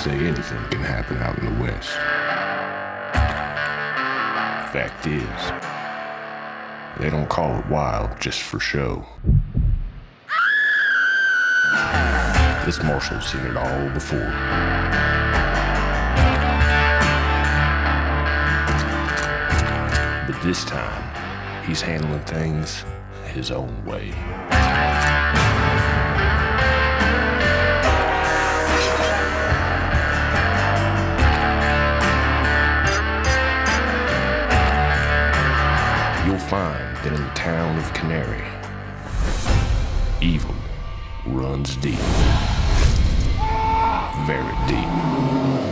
say anything can happen out in the West. Fact is, they don't call it wild just for show. This marshal's seen it all before. But this time, he's handling things his own way. You'll find that in the town of Canary, evil runs deep. Very deep.